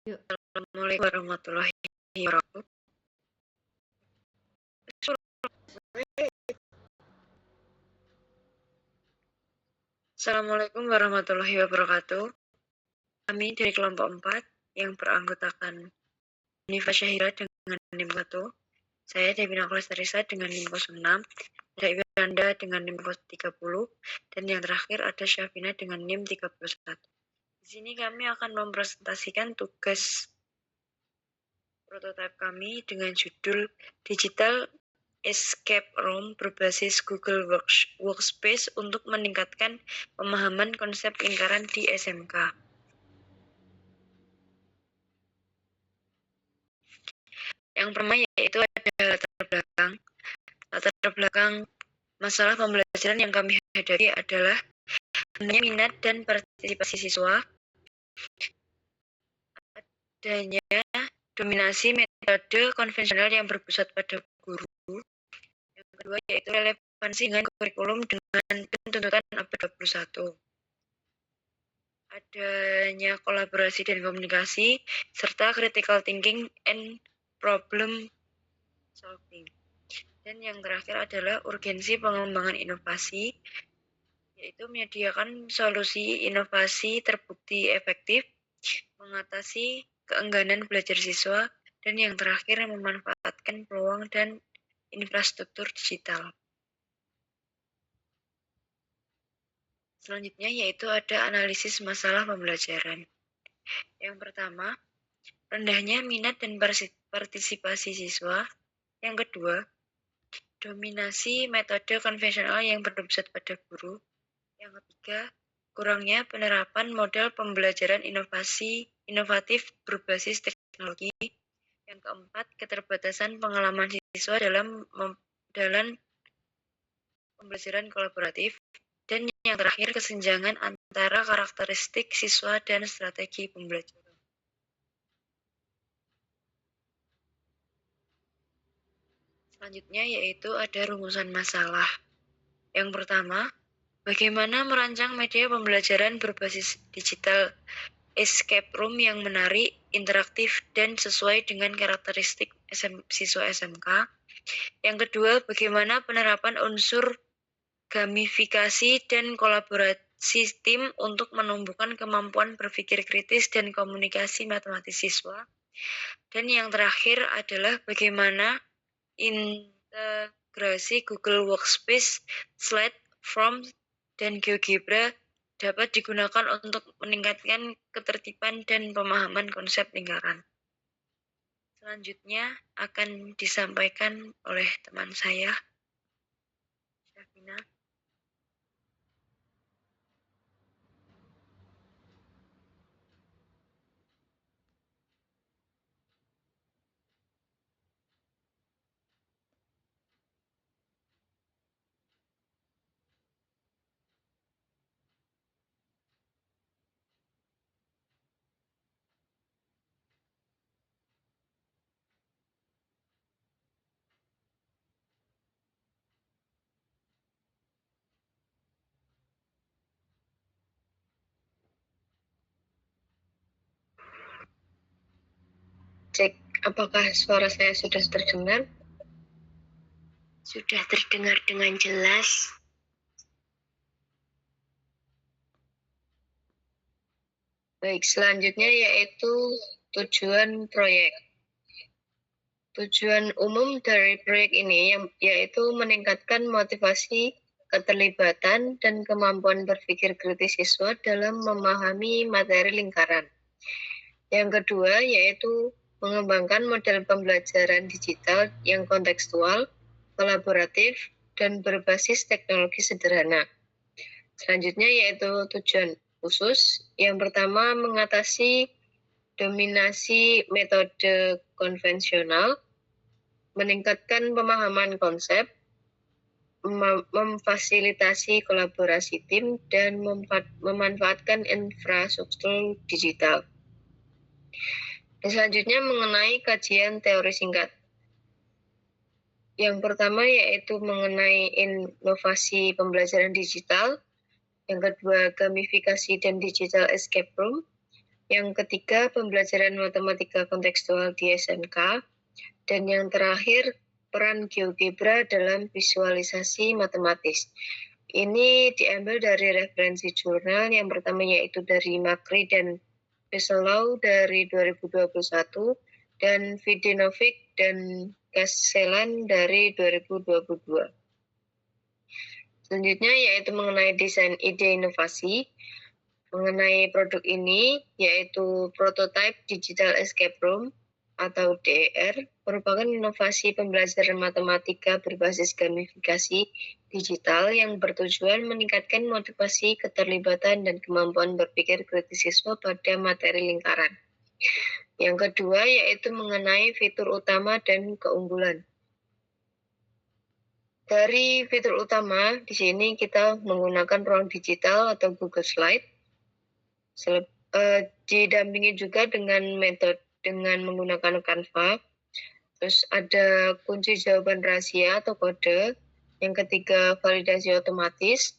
Assalamualaikum warahmatullahi wabarakatuh. Assalamualaikum warahmatullahi wabarakatuh. Kami dari kelompok 4 yang beranggotakan Unifa Syahira dengan NIM 1. Saya Devina Klastarisa dengan NIM 06. Ada Iwanda dengan NIM 30. Dan yang terakhir ada Syafina dengan NIM 31. Di sini kami akan mempresentasikan tugas prototipe kami dengan judul Digital Escape Room berbasis Google Workspace untuk meningkatkan pemahaman konsep lingkaran di SMK. Yang pertama yaitu ada latar belakang masalah pembelajaran yang kami hadapi adalah minat dan partisipasi siswa, adanya dominasi metode konvensional yang berpusat pada guru. Yang kedua yaitu relevansi dengan kurikulum dengan tuntutan abad 21. Adanya kolaborasi dan komunikasi, serta critical thinking and problem solving. Dan yang terakhir adalah urgensi pengembangan inovasi, yaitu menyediakan solusi inovasi terbukti efektif, mengatasi keengganan belajar siswa, dan yang terakhir memanfaatkan peluang dan infrastruktur digital. Selanjutnya yaitu ada analisis masalah pembelajaran. Yang pertama, rendahnya minat dan partisipasi siswa. Yang kedua, dominasi metode konvensional yang berpusat pada guru. Yang ketiga, kurangnya penerapan model pembelajaran inovatif berbasis teknologi. Yang keempat, keterbatasan pengalaman siswa dalam pembelajaran kolaboratif. Dan yang terakhir, kesenjangan antara karakteristik siswa dan strategi pembelajaran. Selanjutnya yaitu ada rumusan masalah. Yang pertama, bagaimana merancang media pembelajaran berbasis digital escape room yang menarik, interaktif, dan sesuai dengan karakteristik siswa SMK. Yang kedua, bagaimana penerapan unsur gamifikasi dan kolaborasi tim untuk menumbuhkan kemampuan berpikir kritis dan komunikasi matematis siswa. Dan yang terakhir adalah bagaimana integrasi Google Workspace, Slide, Forms, dan GeoGebra dapat digunakan untuk meningkatkan ketertiban dan pemahaman konsep lingkaran. Selanjutnya akan disampaikan oleh teman saya, Syafina. Cek, apakah suara saya sudah terdengar? Sudah terdengar dengan jelas. Baik, selanjutnya yaitu tujuan proyek. Tujuan umum dari proyek ini yaitu meningkatkan motivasi, keterlibatan, dan kemampuan berpikir kritis siswa dalam memahami materi lingkaran. Yang kedua yaitu mengembangkan model pembelajaran digital yang kontekstual, kolaboratif, dan berbasis teknologi sederhana. Selanjutnya yaitu tujuan khusus. Yang pertama, mengatasi dominasi metode konvensional, meningkatkan pemahaman konsep, memfasilitasi kolaborasi tim, dan memanfaatkan infrastruktur digital. Dan selanjutnya mengenai kajian teori singkat. Yang pertama yaitu mengenai inovasi pembelajaran digital. Yang kedua, gamifikasi dan digital escape room. Yang ketiga, pembelajaran matematika kontekstual di SMK. Dan yang terakhir, peran GeoGebra dalam visualisasi matematis. Ini diambil dari referensi jurnal. Yang pertama yaitu dari Makri dan Veselau dari 2021 dan Vidinovic dan Kasselan dari 2022. Selanjutnya yaitu mengenai desain ide inovasi. Mengenai produk ini yaitu Prototype Digital Escape Room atau DER merupakan inovasi pembelajaran matematika berbasis gamifikasi digital yang bertujuan meningkatkan motivasi, keterlibatan, dan kemampuan berpikir kritisisme pada materi lingkaran. Yang kedua yaitu mengenai fitur utama dan keunggulan. Dari fitur utama, di sini kita menggunakan ruang digital atau Google Slide. Didampingi juga dengan menggunakan Canva. Terus ada kunci jawaban rahasia atau kode. Yang ketiga, validasi otomatis.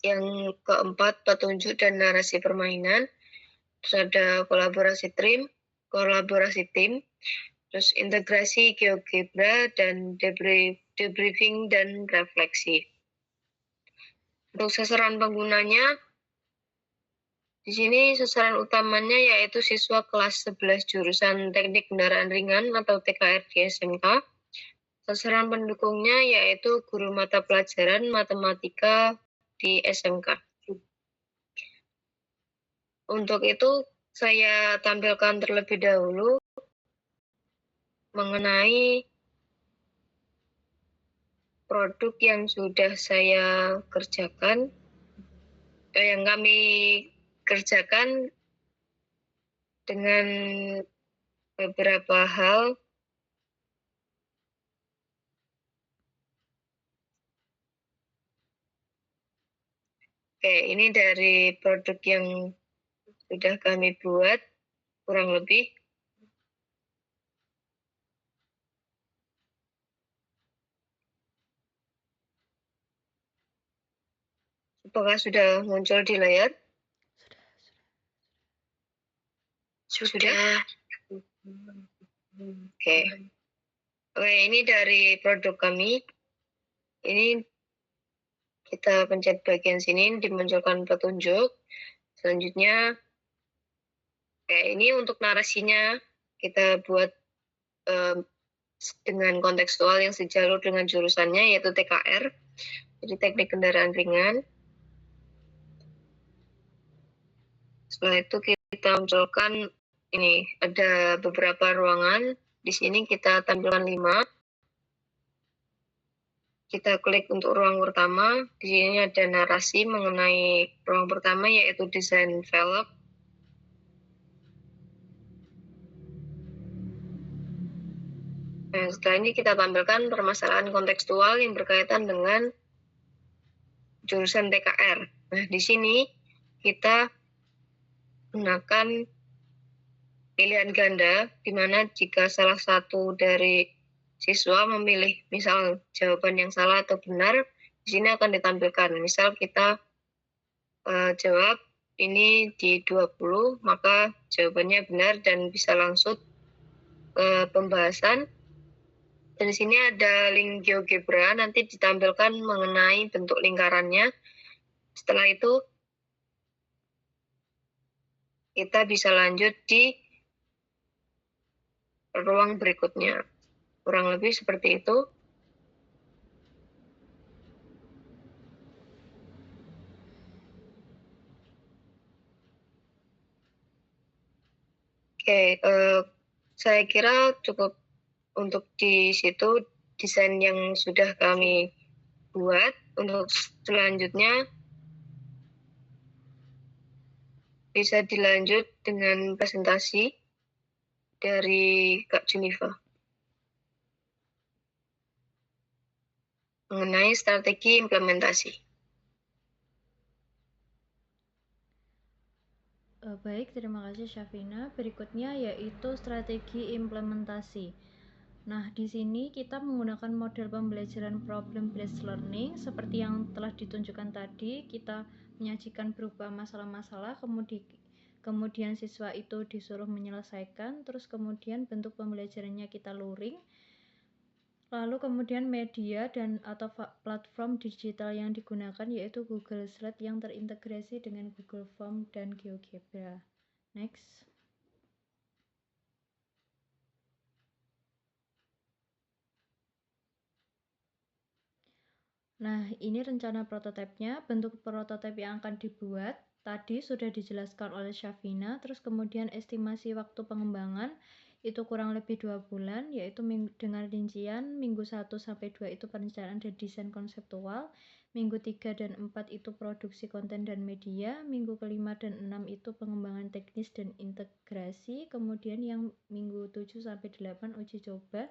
Yang keempat, petunjuk dan narasi permainan. Terus ada kolaborasi tim. Terus integrasi GeoGebra dan debriefing dan refleksi. Untuk sasaran penggunanya, di sini sasaran utamanya yaitu siswa kelas 11 jurusan Teknik Kendaraan Ringan atau TKR di SMK. Sasaran pendukungnya yaitu guru mata pelajaran matematika di SMK. Untuk itu, saya tampilkan terlebih dahulu mengenai produk yang sudah saya kerjakan, yang kami kerjakan dengan beberapa hal. Oke, ini dari produk yang sudah kami buat, kurang lebih. Apakah sudah muncul di layar? Sudah. Oke. Oke, ini dari produk kami. Ini kita pencet bagian sini, dimunculkan petunjuk. Selanjutnya, ini untuk narasinya kita buat dengan kontekstual yang sejalur dengan jurusannya, yaitu TKR, jadi Teknik Kendaraan Ringan. Setelah itu kita munculkan ini, ada beberapa ruangan. Di sini kita tampilkan 5. Kita klik untuk ruang pertama. Di sini ada narasi mengenai ruang pertama yaitu desain velg. Nah, setelah ini kita tampilkan permasalahan kontekstual yang berkaitan dengan jurusan TKR. Nah, di sini kita gunakan pilihan ganda, di mana jika salah satu dari siswa memilih misal jawaban yang salah atau benar, di sini akan ditampilkan. Misal kita jawab ini di 20, maka jawabannya benar dan bisa langsung ke pembahasan. Dan di sini ada link GeoGebra, nanti ditampilkan mengenai bentuk lingkarannya. Setelah itu, kita bisa lanjut di ruang berikutnya. Kurang lebih seperti itu. Oke, saya kira cukup untuk di situ desain yang sudah kami buat. Untuk selanjutnya bisa dilanjut dengan presentasi dari Kak Junifa mengenai strategi implementasi. Baik, terima kasih Syafina. Berikutnya yaitu strategi implementasi. Nah, di sini kita menggunakan model pembelajaran problem based learning seperti yang telah ditunjukkan tadi. Kita menyajikan berupa masalah-masalah, kemudian siswa itu disuruh menyelesaikan, terus kemudian bentuk pembelajarannya kita luring, lalu kemudian media dan atau platform digital yang digunakan yaitu Google Slide yang terintegrasi dengan Google Form dan GeoGebra. Next. Nah, ini rencana prototipenya. Bentuk prototip yang akan dibuat tadi sudah dijelaskan oleh Syafina. Terus kemudian estimasi waktu pengembangan itu kurang lebih 2 bulan, yaitu dengan rincian minggu 1 sampai 2 itu perencanaan dan desain konseptual, minggu 3 dan 4 itu produksi konten dan media, minggu kelima dan 6 itu pengembangan teknis dan integrasi, kemudian yang minggu 7 sampai 8 uji coba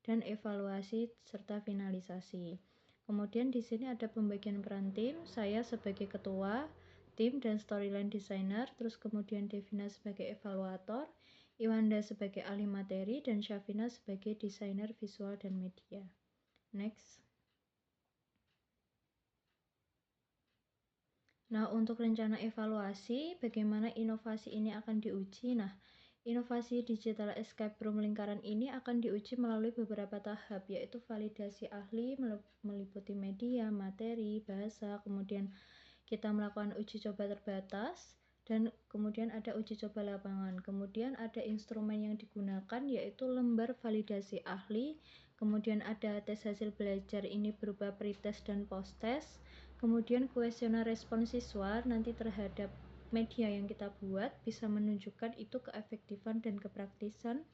dan evaluasi serta finalisasi. Kemudian di sini ada pembagian peran tim, saya sebagai ketua tim dan storyline designer, terus kemudian Devina sebagai evaluator, Iwanda sebagai ahli materi, dan Syafina sebagai desainer visual dan media. Next. Nah, untuk rencana evaluasi, bagaimana inovasi ini akan diuji? Nah, inovasi digital escape room lingkaran ini akan diuji melalui beberapa tahap, yaitu validasi ahli meliputi media, materi, bahasa, kemudian kita melakukan uji coba terbatas, dan kemudian ada uji coba lapangan. Kemudian ada instrumen yang digunakan yaitu lembar validasi ahli, kemudian ada tes hasil belajar ini berupa pretest dan post-test, kemudian kuesioner respon siswa nanti terhadap media yang kita buat bisa menunjukkan itu keefektifan dan kepraktisan.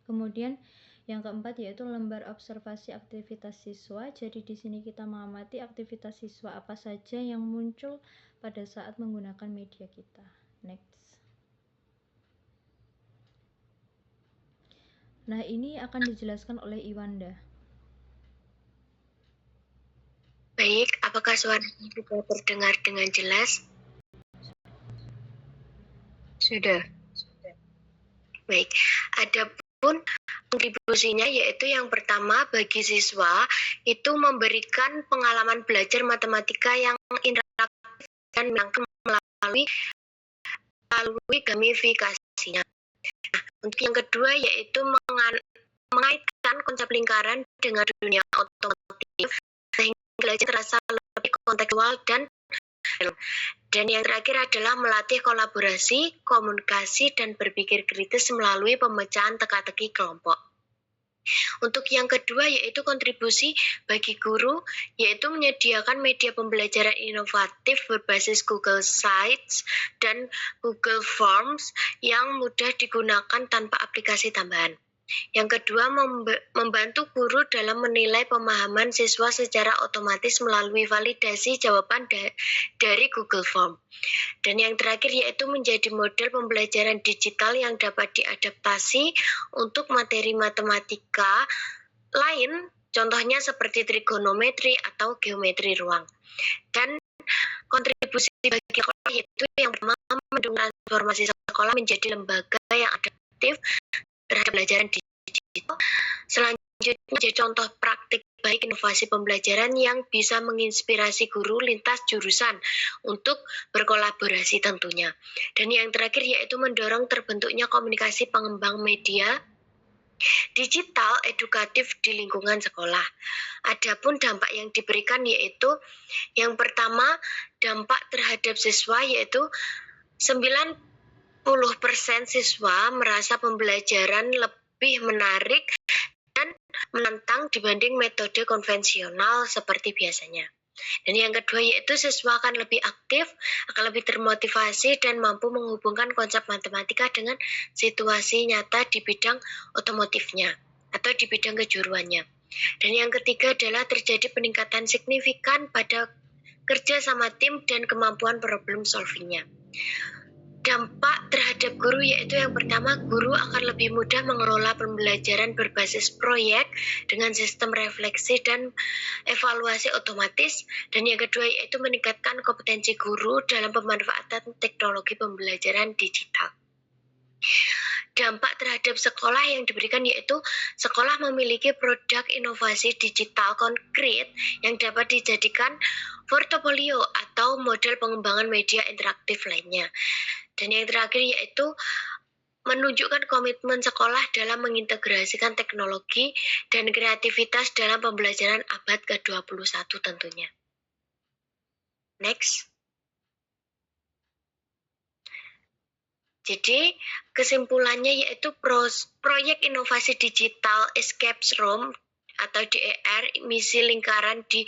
Kemudian yang keempat yaitu lembar observasi aktivitas siswa. Jadi di sini kita mengamati aktivitas siswa apa saja yang muncul pada saat menggunakan media kita. Next. Nah, ini akan dijelaskan oleh Iwanda. Baik, apakah suaranya sudah terdengar dengan jelas? Sudah. Baik, adapun kontribusinya yaitu yang pertama bagi siswa itu memberikan pengalaman belajar matematika yang interaktif dan melalui gamifikasinya. Nah, untuk yang kedua yaitu mengaitkan konsep lingkaran dengan dunia otomotif sehingga belajar terasa lebih kontekstual dan yang terakhir adalah melatih kolaborasi, komunikasi, dan berpikir kritis melalui pemecahan teka-teki kelompok. Untuk yang kedua yaitu kontribusi bagi guru, yaitu menyediakan media pembelajaran inovatif berbasis Google Sites dan Google Forms yang mudah digunakan tanpa aplikasi tambahan. Yang kedua, membantu guru dalam menilai pemahaman siswa secara otomatis melalui validasi jawaban dari Google Form. Dan yang terakhir yaitu menjadi model pembelajaran digital yang dapat diadaptasi untuk materi matematika lain, contohnya seperti trigonometri atau geometri ruang. Dan kontribusi bagi sekolah yaitu yang pertama mendukung transformasi sekolah menjadi lembaga yang adaptif terhadap pembelajaran digital. Selanjutnya menjadi contoh praktik baik inovasi pembelajaran yang bisa menginspirasi guru lintas jurusan untuk berkolaborasi tentunya. Dan yang terakhir yaitu mendorong terbentuknya komunikasi pengembang media digital edukatif di lingkungan sekolah. Adapun dampak yang diberikan yaitu yang pertama dampak terhadap siswa yaitu 90% siswa merasa pembelajaran lebih menarik dan menantang dibanding metode konvensional seperti biasanya. Dan yang kedua yaitu siswa akan lebih aktif, akan lebih termotivasi dan mampu menghubungkan konsep matematika dengan situasi nyata di bidang otomotifnya atau di bidang kejuruannya. Dan yang ketiga adalah terjadi peningkatan signifikan pada kerja sama tim dan kemampuan problem solvingnya. Dampak terhadap guru yaitu yang pertama, guru akan lebih mudah mengelola pembelajaran berbasis proyek dengan sistem refleksi dan evaluasi otomatis. Dan yang kedua yaitu meningkatkan kompetensi guru dalam pemanfaatan teknologi pembelajaran digital. Dampak terhadap sekolah yang diberikan yaitu sekolah memiliki produk inovasi digital konkret yang dapat dijadikan portofolio atau model pengembangan media interaktif lainnya. Dan yang terakhir yaitu menunjukkan komitmen sekolah dalam mengintegrasikan teknologi dan kreativitas dalam pembelajaran abad ke-21 tentunya. Next. Jadi, kesimpulannya yaitu proyek inovasi digital Escape Room atau DER, misi lingkaran di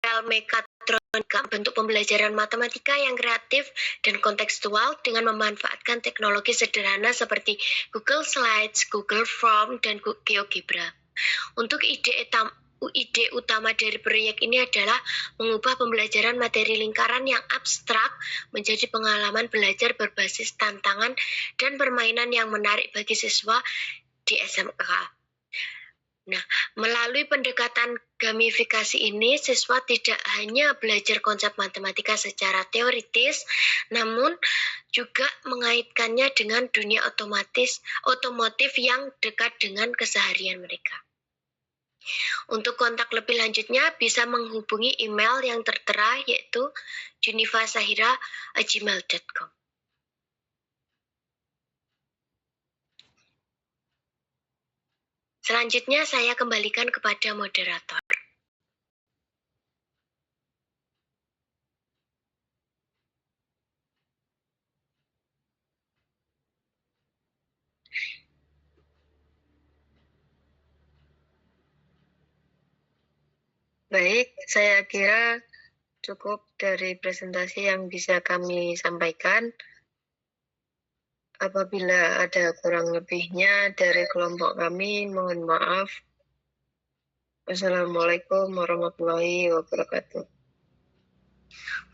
Mekatronika, bentuk pembelajaran matematika yang kreatif dan kontekstual dengan memanfaatkan teknologi sederhana seperti Google Slides, Google Form, dan GeoGebra. Untuk ide utama dari proyek ini adalah mengubah pembelajaran materi lingkaran yang abstrak menjadi pengalaman belajar berbasis tantangan dan permainan yang menarik bagi siswa di SMK. Nah, melalui pendekatan gamifikasi ini, siswa tidak hanya belajar konsep matematika secara teoritis, namun juga mengaitkannya dengan dunia otomotif yang dekat dengan keseharian mereka. Untuk kontak lebih lanjutnya bisa menghubungi email yang tertera yaitu junifasahira@gmail.com. Selanjutnya saya kembalikan kepada moderator. Baik, saya kira cukup dari presentasi yang bisa kami sampaikan. Apabila ada kurang lebihnya dari kelompok kami, mohon maaf. Wassalamualaikum warahmatullahi wabarakatuh.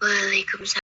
Waalaikumsalam.